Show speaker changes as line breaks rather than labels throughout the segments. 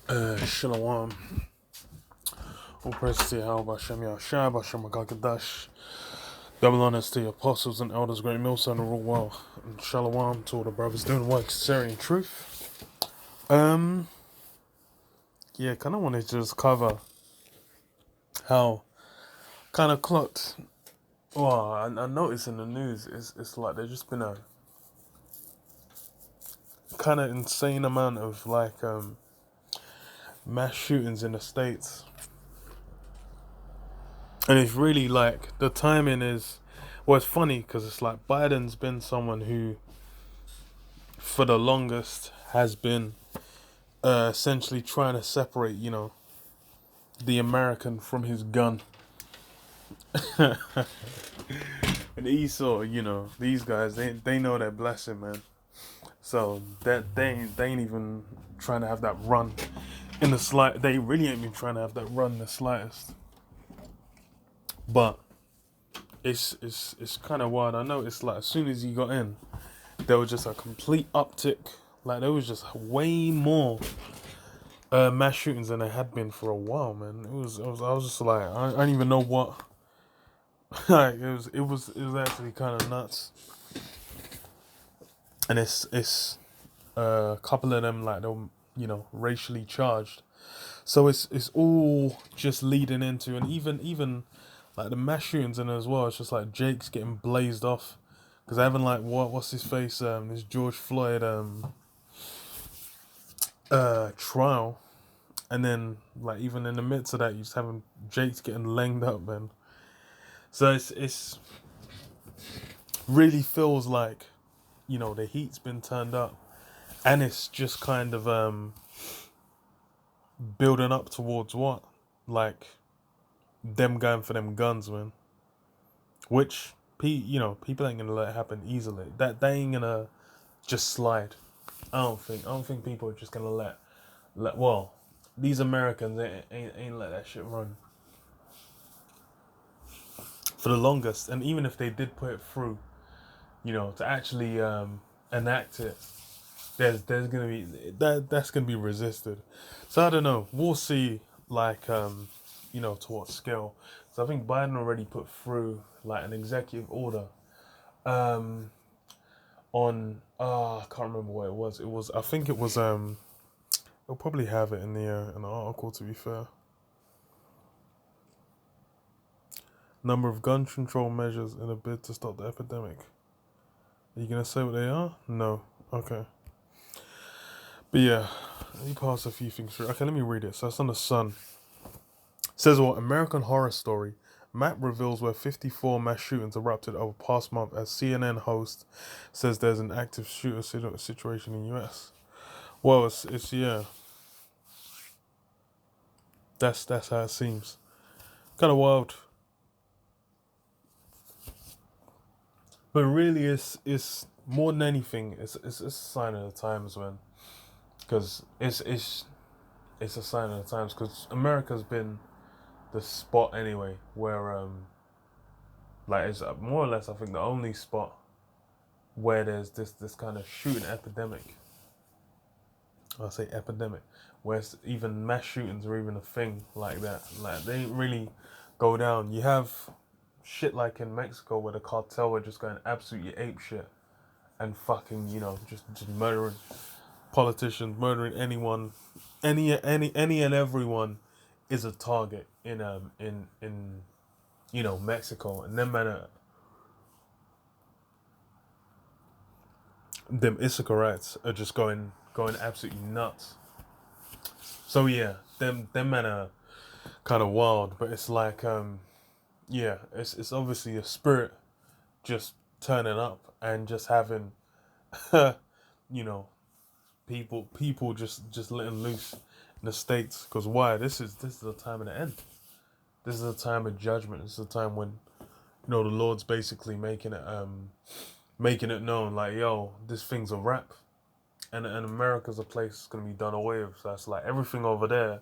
Shalom. All praise to Yahweh Hashem Yahshua Hashem Agagadash. Double honors to the apostles and elders, great millstone and rule well. And shalom to all the brothers doing work, sincerity and truth. Yeah, kind of wanted to just cover how kind of clocked. Well, I noticed in the news, it's like there's just been a kind of insane amount of mass shootings in the States. And it's really like the timing is, well, it's funny because it's like Biden's been someone who, for the longest, has been essentially trying to separate, the American from his gun. And Esau, these guys, they know their blessing, man. So that they ain't even trying to have that run in the slight. They really ain't been trying to have that run in the slightest. But it's kind of wild. I noticed like as soon as he got in, there was just a complete uptick. Like there was just way more mass shootings than there had been for a while, man. I was just like, I don't even know what. Like it was actually kind of nuts. And it's a couple of them like they're racially charged. So it's all just leading into, and even like the mass shootings in it as well. It's just like Jake's getting blazed off because having like what's his face this George Floyd trial, and then like even in the midst of that, you just having Jake's getting langed up, man. So it's really feels like the heat's been turned up, and it's just kind of building up towards what, like them going for them guns, man. Which people ain't gonna let it happen easily. That they ain't gonna just slide. I don't think people are just gonna let well, these Americans ain't let that shit run for the longest. And even if they did put it through, to actually enact it, there's gonna be that's gonna be resisted. So I don't know. We'll see. Like to what scale. So I think Biden already put through like an executive order on I can't remember what it was. I think it was they'll probably have it in the article, to be fair. Number of gun control measures in a bid to stop the epidemic. Are you gonna say what they are? No. Okay. But yeah, let me pass a few things through. Okay, let me read it. So it's on the Sun. It says what American Horror Story. Map reveals where 54 mass shootings erupted over past month as CNN host says there's an active shooter situation in US. Well, it's yeah. That's how it seems. Kind of wild. But really, it's more than anything, it's a sign of the times, man. Because it's a sign of the times. Because America's been the spot anyway where like it's more or less I think the only spot where there's this kind of shooting epidemic. I say epidemic, where it's even mass shootings or even a thing like that. Like they didn't really go down. You have shit like in Mexico where the cartel were just going absolutely ape shit and fucking just murdering politicians, murdering anyone, any and everyone is a target in Mexico, and them man them Issacharites are just going absolutely nuts. So yeah, them men are kind of wild, but it's like yeah, it's obviously a spirit just turning up and just having you know people just letting loose in the States. Because why? This is the time of the end. This is a time of judgment. This is a time when the Lord's basically making it known, like, yo, this thing's a wrap, and America's a place that's gonna be done away with. So that's like everything over there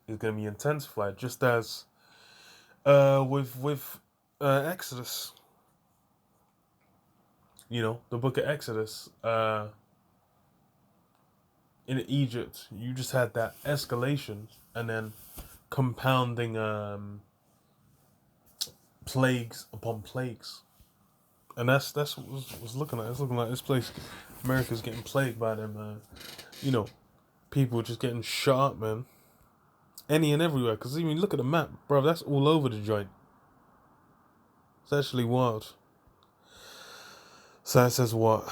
is gonna be intensified, just as with Exodus. The book of Exodus. in Egypt, you just had that escalation and then compounding plagues upon plagues, and that's what was looking like. It's looking like this place, America's getting plagued by them. You know, people just getting shot up, man. Any and everywhere. Because even look at the map, bro. That's all over the joint. It's actually wild. So it says what?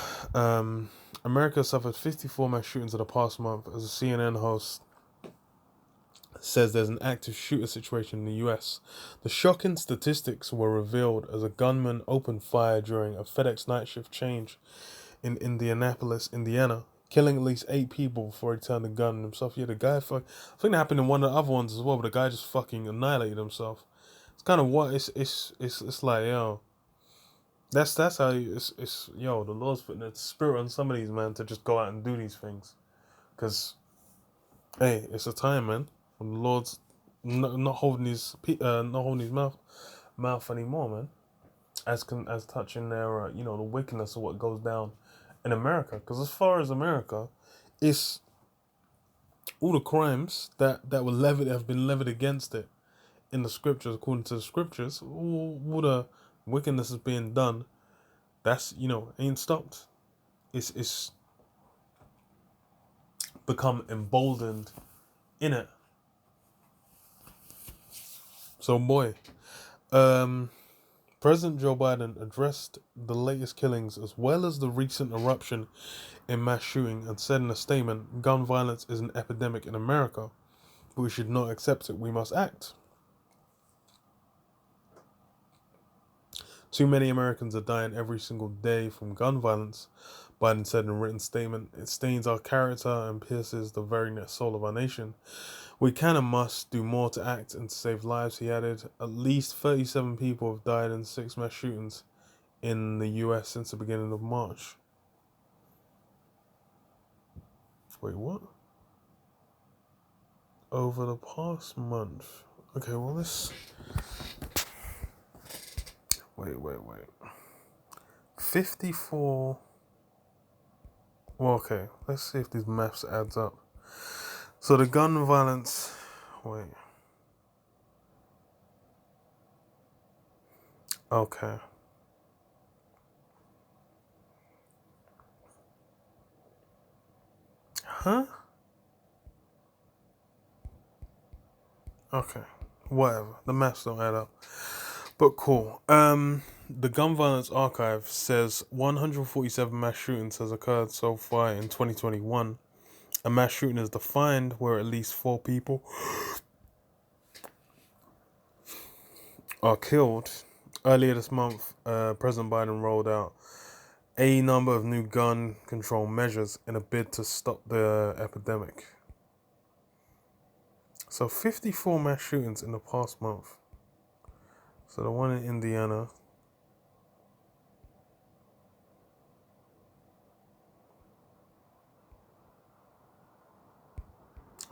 America suffered 54 mass shootings in the past month as a CNN host says there's an active shooter situation in the US. The shocking statistics were revealed as a gunman opened fire during a FedEx night shift change in Indianapolis, Indiana, killing at least 8 people before he turned the gun on himself. Yeah, the guy, I think that happened in one of the other ones as well, but the guy just fucking annihilated himself. It's kind of what it's like, yo. That's how it's yo. The Lord's putting a spirit on some of these man to just go out and do these things, because hey, it's a time, man, when the Lord's not holding his mouth anymore, man. As touching their the wickedness of what goes down in America. Because as far as America, it's all the crimes that were levied have been levied against it in the scriptures, according to the scriptures. All the wickedness is being done. That's ain't stopped. It's become emboldened in it. So boy, President Joe Biden addressed the latest killings as well as the recent eruption in mass shooting and said in a statement, "Gun violence is an epidemic in America, but we should not accept it. We must act. Too many Americans are dying every single day from gun violence," Biden said in a written statement. "It stains our character and pierces the very soul of our nation. We can and must do more to act and to save lives," he added. At least 37 people have died in 6 mass shootings in the US since the beginning of March. Wait, what? Over the past month. Okay, well, this. Wait. 54. Well, okay, let's see if these maths adds up. So the gun violence. Wait. Okay. Huh? Okay. Whatever. The maths don't add up. But cool. The Gun Violence Archive says 147 mass shootings has occurred so far in 2021. A mass shooting is defined where at least 4 people are killed. Earlier this month, President Biden rolled out a number of new gun control measures in a bid to stop the epidemic. So 54 mass shootings in the past month. So the one in Indiana.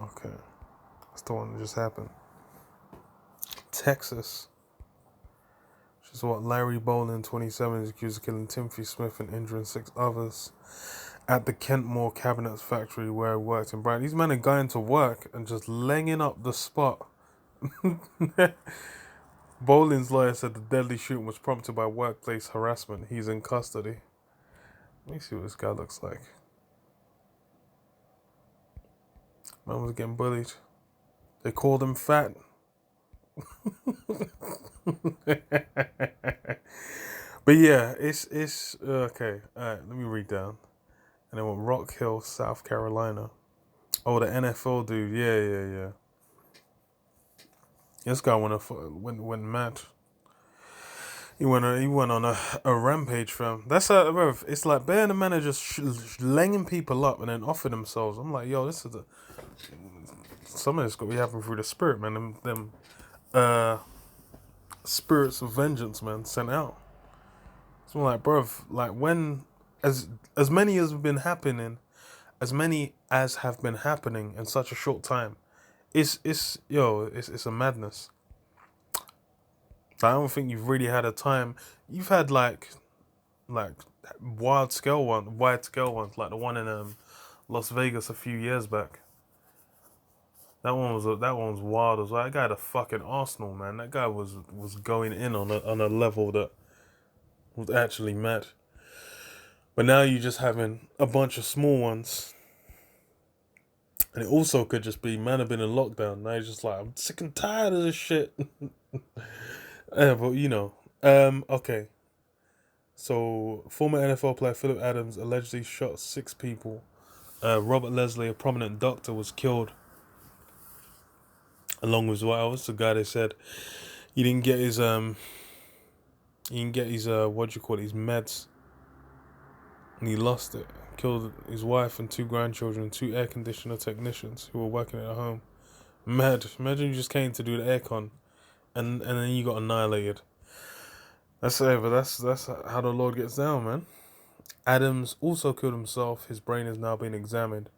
Okay. That's the one that just happened. Texas. Which is what Larry Bolin, 27, is accused of killing Timothy Smith and injuring 6 others at the Kentmore Cabinets factory where he worked in Brighton. These men are going to work and just laying up the spot. Bolin's lawyer said the deadly shooting was prompted by workplace harassment. He's in custody. Let me see what this guy looks like. Man was getting bullied. They called him fat. But yeah, it's okay. Alright, let me read down. And then went Rock Hill, South Carolina. Oh, the NFL dude. Yeah. This guy went mad. He went on a rampage, fam. That's it's like being the manager laying people up and then offering themselves. I'm like, yo, this is some of this got to be happening through the spirit, man. Them spirits of vengeance, man, sent out. So I'm like, bruv, like when as many as have been happening, as many as have been happening in such a short time, it's a madness. I don't think you've really had a time. You've had like wide scale ones, like the one in Las Vegas a few years back. That one was wild as well. That guy had a fucking Arsenal, man. That guy was going in on a level that was actually mad. But now you're just having a bunch of small ones. And it also could just be man have been in lockdown. Now you're just like, I'm sick and tired of this shit. Yeah, but you know. Okay. So former NFL player Philip Adams allegedly shot 6 people. Robert Leslie, a prominent doctor, was killed along with what else? The guy they said he didn't get his what do you call it, his meds, and he lost it. Killed his wife and 2 grandchildren and 2 air conditioner technicians who were working at home. Mad. Imagine you just came to do the aircon and then you got annihilated. That's it, but that's how the Lord gets down, man. Adams also killed himself. His brain is now being examined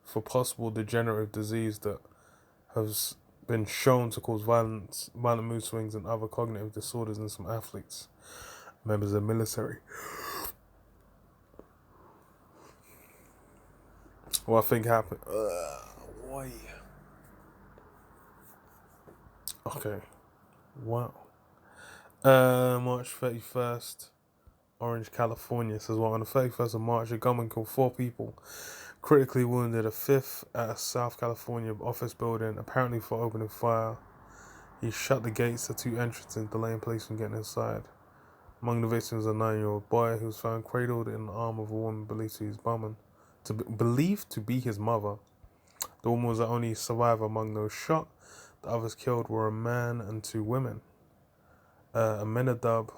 for possible degenerative disease that has been shown to cause violent mood swings and other cognitive disorders in some athletes, members of the military. What I think happened. Why? Okay. Wow. March 31st, Orange, California says, well, on the 31st of March, a gunman killed 4 people, critically wounded a 5th at a South California office building, apparently for opening fire. He shut the gates to 2 entrances, delaying police from getting inside. Among the victims, a 9-year-old boy who was found cradled in the arm of a woman believed to be his mother. The woman was the only survivor among those shot. The others killed were a man and 2 women. Amenadab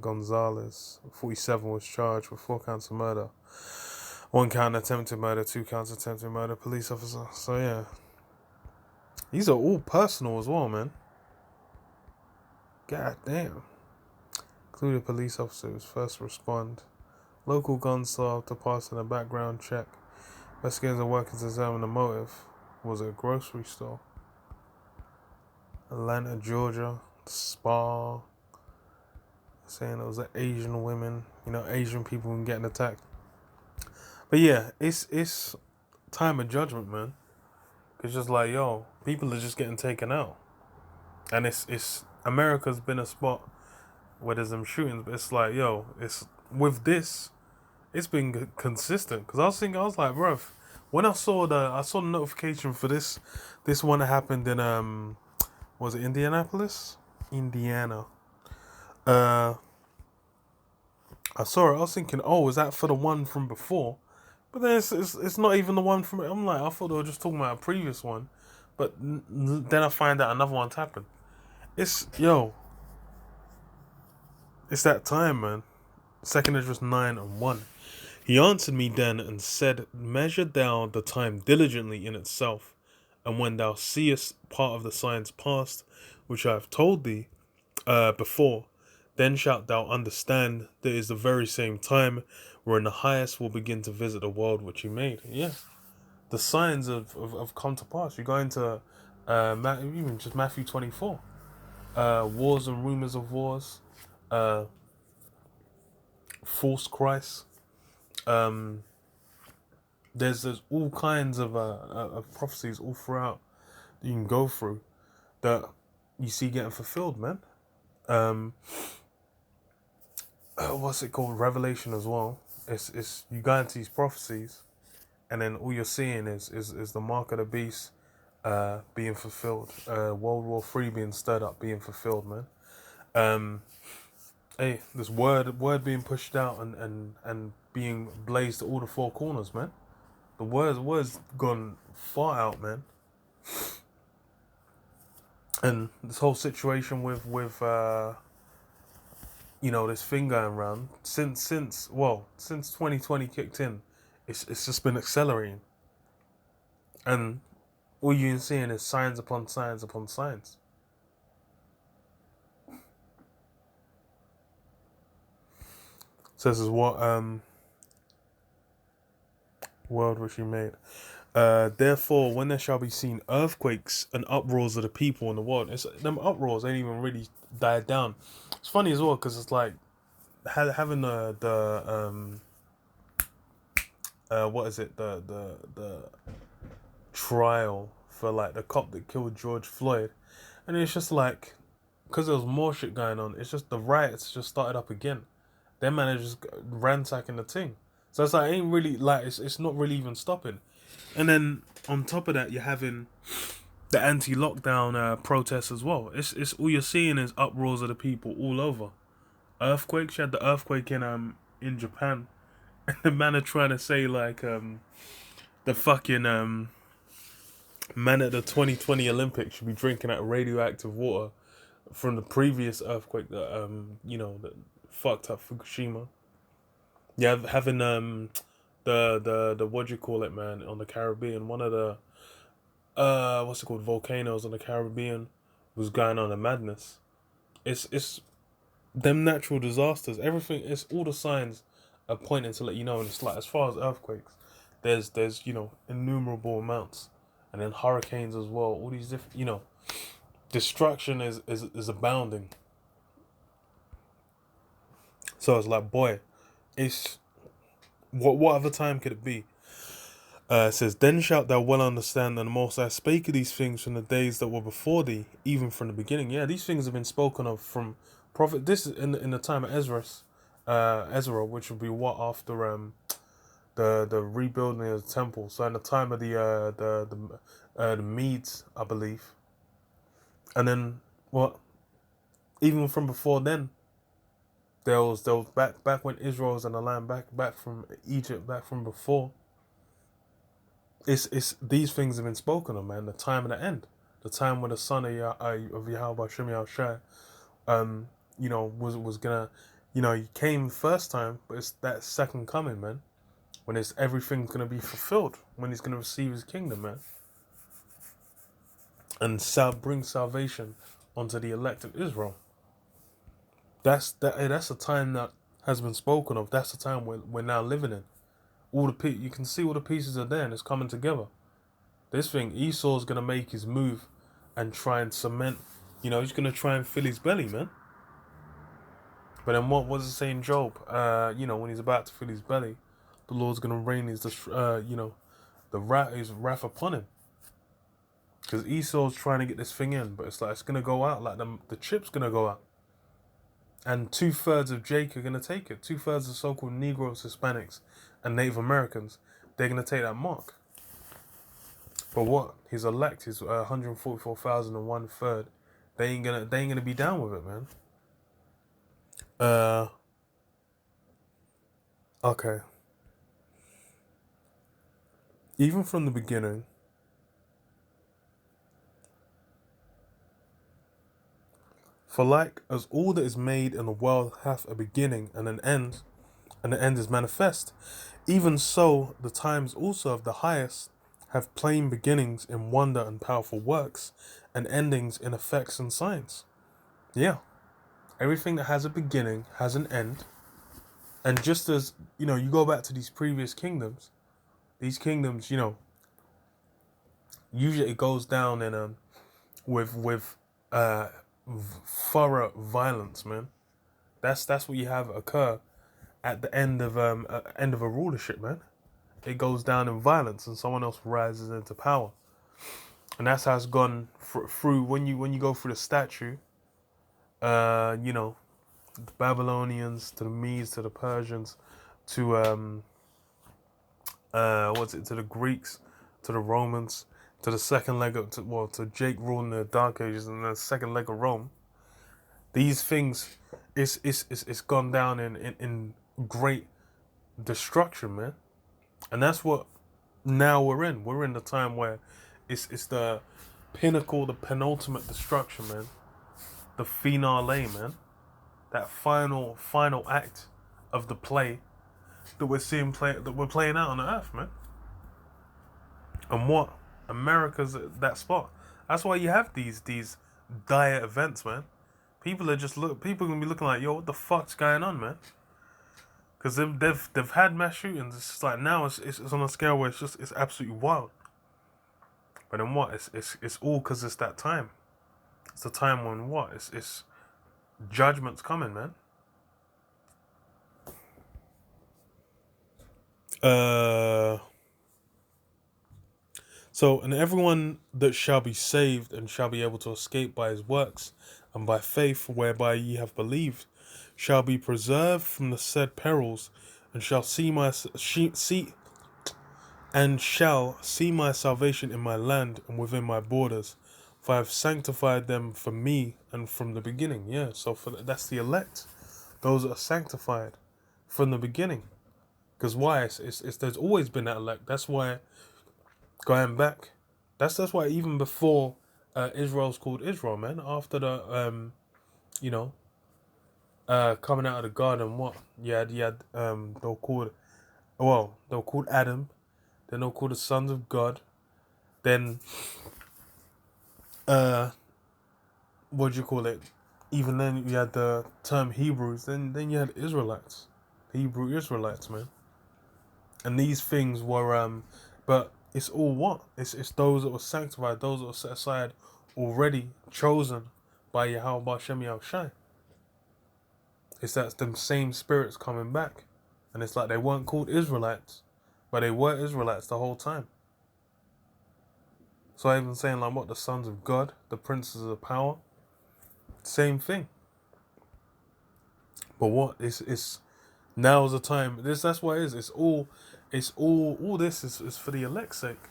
Gonzalez, 47, was charged with 4 counts of murder. 1 count attempted murder, 2 counts attempted murder, police officer. So yeah. These are all personal as well, man. God damn. Including police officers, first respond. Local gun staff to pass in a background check. Investigators are working to examine the motive. Was it a grocery store? Atlanta, Georgia. Spa. Saying it was Asian women. You know, Asian people getting attacked. But yeah, it's time of judgment, man. It's just like, yo, people are just getting taken out. And it's America's been a spot where there's them shootings, but it's like, yo, it's with this, it's been consistent. Because I was like, bruv, when I saw the notification for this one that happened in was it Indianapolis? Indiana. I saw it, I was thinking, oh, is that for the one from before? But then it's not even the one from, I'm like, I thought they were just talking about a previous one. But then I find out another one's happened. It's that time, man. Second address 9 and 1. He answered me then and said, measure thou the time diligently in itself, and when thou seest part of the signs past, which I have told thee before, then shalt thou understand that it is the very same time wherein the highest will begin to visit the world which he made. Yeah. The signs have come to pass. You go into even just Matthew 24. Wars and rumors of wars. False Christ. There's all kinds of prophecies all throughout that you can go through that you see getting fulfilled, man. What's it called? Revelation as well. It's you go into these prophecies, and then all you're seeing is the mark of the beast being fulfilled. World War III being stirred up, being fulfilled, man. Hey, this word being pushed out and being blazed to all the 4 corners, man. The word's gone far out, man. And this whole situation with this thing going around since 2020 kicked in, it's just been accelerating. And all you're seeing is signs upon signs upon signs. So this is what world which he made. Therefore, when there shall be seen earthquakes and uproars of the people in the world, them uproars ain't even really died down. It's funny as well because it's like having the what is it, the trial for like the cop that killed George Floyd, and it's just like, because there was more shit going on, it's just the riots just started up again. Their managers ransacking the thing, so it's like, it ain't really like, it's not really even stopping. And then on top of that, you're having the anti-lockdown protests as well. It's all you're seeing is uproars of the people all over. Earthquakes. You had the earthquake in Japan, and the man are trying to say like the fucking man at the 2020 Olympics should be drinking that radioactive water from the previous earthquake that that fucked up Fukushima. Yeah, having the what do you call it, man, on the Caribbean, one of the what's it called, volcanoes on the Caribbean was going on a madness. It's them natural disasters. Everything, it's all the signs are pointing to let you know. And it's like, as far as earthquakes, there's innumerable amounts, and then hurricanes as well. All these different, destruction is abounding. So it's like, boy, it's what other time could it be? It says, then shalt thou well understand that the Most High spake of these things from the days that were before thee, even from the beginning. Yeah, these things have been spoken of from prophet. This is in the time of Ezra, which would be what, after the rebuilding of the temple. So in the time of the Medes, I believe, and then what? Even from before then, there was back when Israel was in the land, back from Egypt, back from before. It's these things have been spoken of, man. The time of the end, the time when the son of Yahweh Shem Yahushai, was gonna, he came the first time, but it's that second coming, man, when it's everything's gonna be fulfilled, when he's gonna receive his kingdom, man, and bring salvation onto the elect of Israel. That's a time that has been spoken of. That's the time we're now living in. You can see all the pieces are there, and it's coming together. This thing, Esau's gonna make his move and try and cement. He's gonna try and fill his belly, man. But then what was it saying, Job? When he's about to fill his belly, the Lord's gonna rain his his wrath upon him. Because Esau's trying to get this thing in, but it's like, it's gonna go out, like the chip's gonna go out. And 2/3 of Jake are gonna take it. 2/3 of so-called Negroes, Hispanics, and Native Americans, they're gonna take that mark. But what? His elect, his 144,000 and 1/3, they ain't gonna be down with it, man. Okay. Even from the beginning, for like as all that is made in the world hath a beginning and an end, and the end is manifest, even so the times also of the highest have plain beginnings in wonder and powerful works, and endings in effects and signs. Yeah. Everything that has a beginning has an end. And just as, you go back to these previous kingdoms, these kingdoms, usually it goes down in with thorough violence, man. That's what you have occur at the end of a rulership, man. It goes down in violence, and someone else rises into power, and that's how it's gone through. When you go through the statue, the Babylonians to the Medes to the Persians to to the Greeks to the Romans to the second leg of to Jake ruling the Dark Ages and the second leg of Rome. These things, it's gone down in great destruction, man, and that's what now we're in. We're in the time where it's the pinnacle, the penultimate destruction, man. The finale, man. That final act of the play that we're playing out on the earth, man. And what? America's at that spot. That's why you have these dire events, man. People are gonna be looking like, yo, what the fuck's going on, man? Because they've had mass shootings. It's just like, now it's on a scale where it's absolutely wild. But then what? It's all because it's that time. It's the time when what? It's judgment's coming, man. Uh, so, and everyone that shall be saved and shall be able to escape by his works and by faith whereby ye have believed, shall be preserved from the said perils, and shall see my salvation in my land and within my borders, for I have sanctified them for me and from the beginning. Yeah, so that's the elect, those that are sanctified from the beginning. Because why? It's there's always been that elect. That's why going back, that's why even before Israel's called Israel, man. After the you know coming out of the garden, what you had they were called Adam, then they were called the sons of God, then what do you call it? Even then you had the term Hebrews, then you had Israelites, the Hebrew Israelites, man. And these things were but it's all what? It's those that were sanctified, those that were set aside, already chosen by Yahweh Bashem Yahushai. It's that them same spirits coming back. And it's like they weren't called Israelites, but they were Israelites the whole time. So I even saying like what, the sons of God, the princes of power, same thing. But what? It's now is the time. That's what it is. All this is for the elect's sake.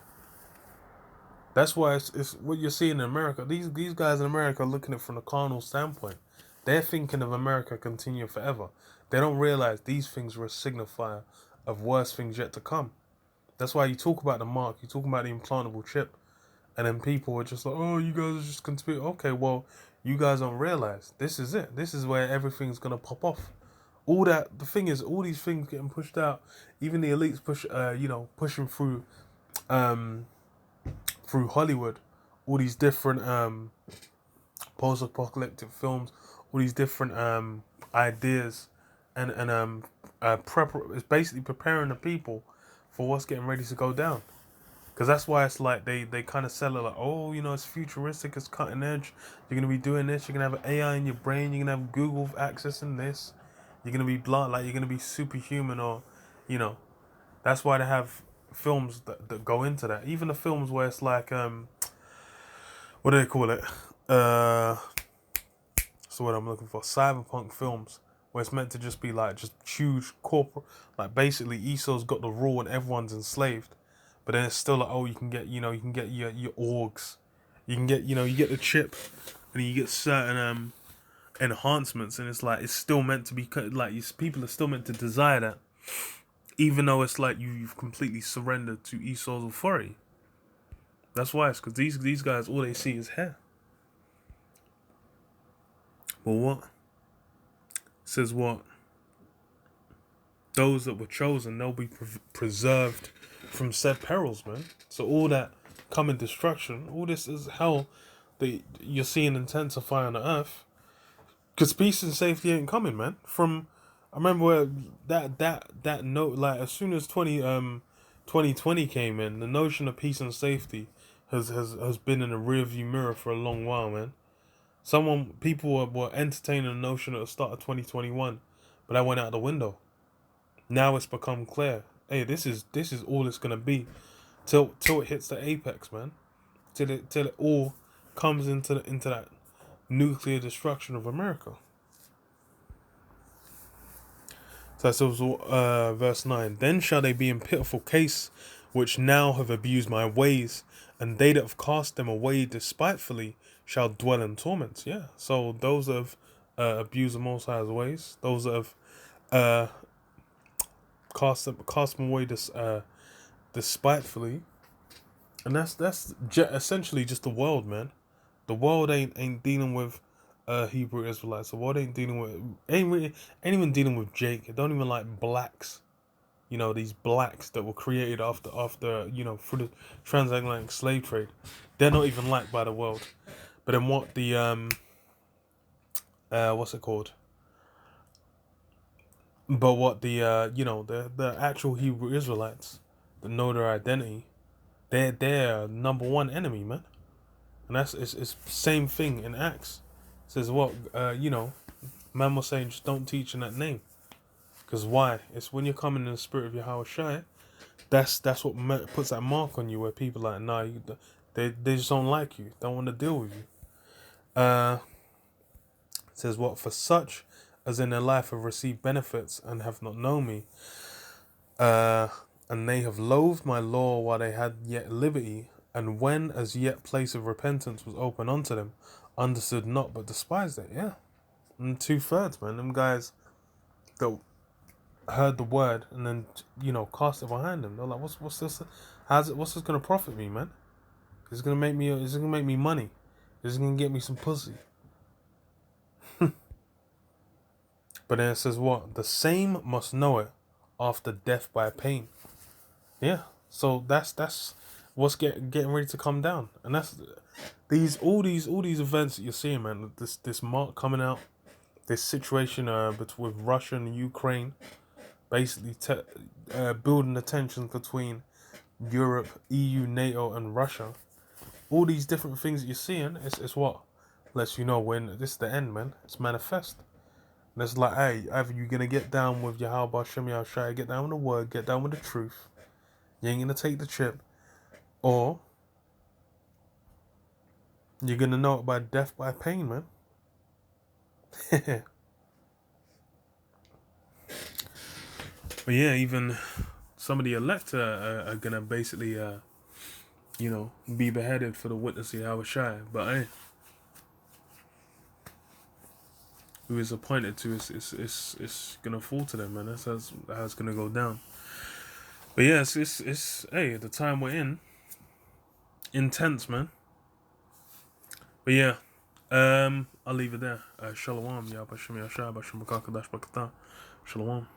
That's why it's what you're seeing in America. These guys in America are looking at it from a carnal standpoint. They're thinking of America continuing forever. They don't realize these things are a signifier of worse things yet to come. That's why you talk about the mark, you talk about the implantable chip, and then people are just like, oh, you guys are just conspiracy. Okay, well, you guys don't realize this is it. This is where everything's gonna pop off. All that, the thing is, all these things getting pushed out. Even the elites pushing through Hollywood, all these different post-apocalyptic films, all these different ideas, and it's basically preparing the people for what's getting ready to go down. Because that's why it's like they kind of sell it like, oh, it's futuristic, it's cutting edge. You're gonna be doing this. You're gonna have AI in your brain. You're gonna have Google accessing this. You're gonna be like you're gonna be superhuman, or, that's why they have films that go into that. Even the films where it's like what do they call it? So what I'm looking for, cyberpunk films, where it's meant to just be like just huge corporate, like basically Esau's got the rule and everyone's enslaved, but then it's still like, oh, you can get your orgs, you can get you get the chip, and you get certain enhancements, and it's like it's still meant to be like people are still meant to desire that, even though it's like you've completely surrendered to Esau's authority. That's why it's because these guys, all they see is hair. But what? It says what? Those that were chosen, they'll be preserved from said perils, man. So all that coming destruction, all this is hell that you're seeing intensify on the earth. Because peace and safety ain't coming, man. I remember where that note, like as soon as 2020 came in, the notion of peace and safety has been in the rearview mirror for a long while, man. People were entertaining the notion at the start of 2021, but that went out the window. Now it's become clear. Hey, this is all it's gonna be, till it hits the apex, man. Till it all comes into that nuclear destruction of America. So that's verse 9. Then shall they be in pitiful case, which now have abused my ways, and they that have cast them away despitefully shall dwell in torments. Yeah. So those that have abused the Most High's ways, those that have cast them away despitefully, and that's essentially just the world, man. The world ain't dealing with Hebrew Israelites. The world ain't even dealing with Jake. It don't even like blacks. These blacks that were created after through the transatlantic slave trade. They're not even liked by the world. But then what the what's it called? But what the the actual Hebrew Israelites that know their identity, they're number one enemy, man. And it's same thing in Acts. It says what man was saying, just don't teach in that name. Because why? It's when you're coming in the spirit of Yahweh Shai, That's what puts that mark on you, where people are like, nah, they just don't like you, don't want to deal with you. It says what, for such as in their life have received benefits and have not known me, and they have loathed my law while they had yet liberty, and when as yet place of repentance was open unto them, understood not but despised it. Yeah, and 2/3, man, them guys that heard the word and then cast it behind them. They're like, what's this? What's this gonna profit me, man? Is it gonna make me? Is it gonna make me money? Is it gonna get me some pussy? But then it says what? The same must know it after death by pain. Yeah. So that's what's getting ready to come down, and that's all these events that you're seeing, man. This mark coming out, this situation with Russia and Ukraine, basically building the tensions between Europe, EU, NATO, and Russia. All these different things that you're seeing, it's what lets you know when this is the end, man. It's manifest. And it's like, hey, either you're gonna get down with Yahweh Shem Yahushua, get down with the word, get down with the truth. You ain't gonna take the chip, or you're gonna know it by death by pain, man. But yeah, even some of the elect are gonna basically, be beheaded for the witness of Yahushua. But hey, who is appointed to it's gonna fall to them, man. That's how it's gonna go down. But yeah, it's hey, the time we're in, intense, man. But yeah, I'll leave it there. Shalom, Yahweh Shem Yahshua, Shalom.